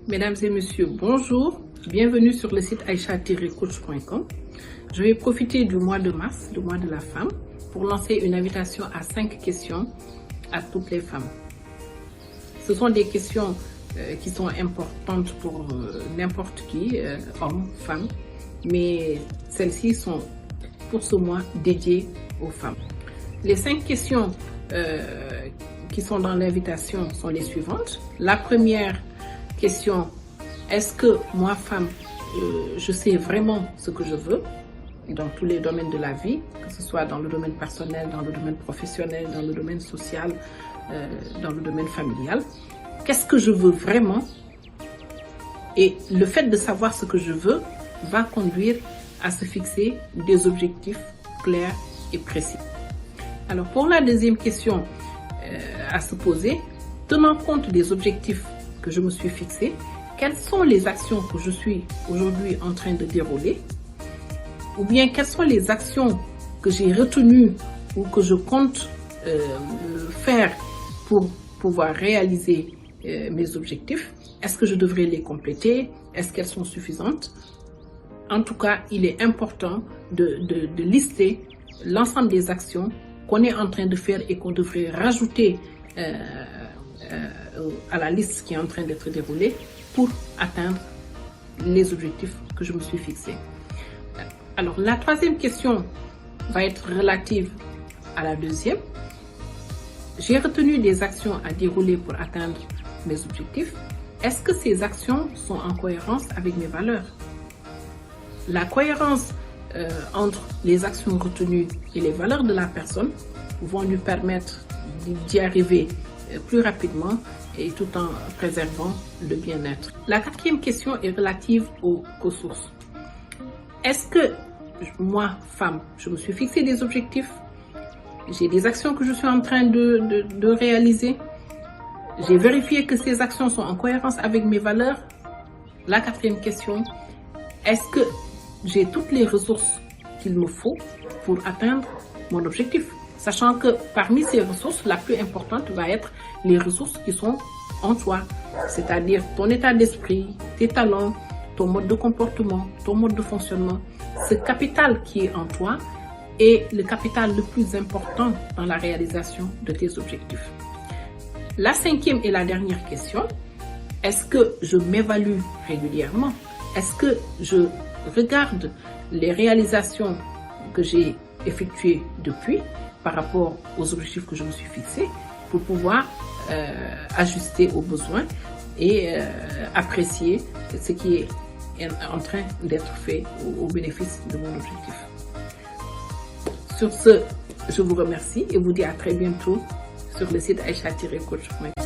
Mesdames et messieurs, bonjour. Bienvenue sur le site aisha-coach.com. Je vais profiter du mois de mars, le mois de la femme, pour lancer une invitation à 5 questions à toutes les femmes. Ce sont des questions qui sont importantes pour n'importe qui, homme, femme, mais celles-ci sont pour ce mois dédiées aux femmes. Les 5 questions qui sont dans l'invitation sont les suivantes. La première question, est-ce que moi, femme, je sais vraiment ce que je veux dans tous les domaines de la vie, que ce soit dans le domaine personnel, dans le domaine professionnel, dans le domaine social, dans le domaine familial. Qu'est-ce que je veux vraiment? Et le fait de savoir ce que je veux va conduire à se fixer des objectifs clairs et précis. Alors pour la deuxième question à se poser, tenant compte des objectifs que je me suis fixés, quelles sont les actions que je suis aujourd'hui en train de dérouler? Ou bien quelles sont les actions que j'ai retenues ou que je compte faire pour pouvoir réaliser mes objectifs? Est-ce que je devrais les compléter? Est-ce qu'elles sont suffisantes? En tout cas, il est important de lister l'ensemble des actions qu'on est en train de faire et qu'on devrait rajouter à la liste qui est en train d'être déroulée pour atteindre les objectifs que je me suis fixés. Alors, la troisième question va être relative à la deuxième. J'ai retenu des actions à dérouler pour atteindre mes objectifs. Est-ce que ces actions sont en cohérence avec mes valeurs? La cohérence entre les actions retenues et les valeurs de la personne vont lui permettre d'y arriver plus rapidement et tout en préservant le bien-être. La quatrième question est relative aux ressources. Est-ce que moi, femme, je me suis fixé des objectifs? J'ai des actions que je suis en train de réaliser? J'ai vérifié que ces actions sont en cohérence avec mes valeurs? La quatrième question, est-ce que j'ai toutes les ressources qu'il me faut pour atteindre mon objectif? Sachant que parmi ces ressources, la plus importante va être les ressources qui sont en toi, c'est-à-dire ton état d'esprit, tes talents, ton mode de comportement, ton mode de fonctionnement. Ce capital qui est en toi est le capital le plus important dans la réalisation de tes objectifs. La cinquième et la dernière question, est-ce que je m'évalue régulièrement? Est-ce que je regarde les réalisations que j'ai effectuées depuis par rapport aux objectifs que je me suis fixés pour pouvoir ajuster aux besoins et apprécier ce qui est en train d'être fait au bénéfice de mon objectif. Sur ce, je vous remercie et vous dis à très bientôt sur le site aisha-coach.com.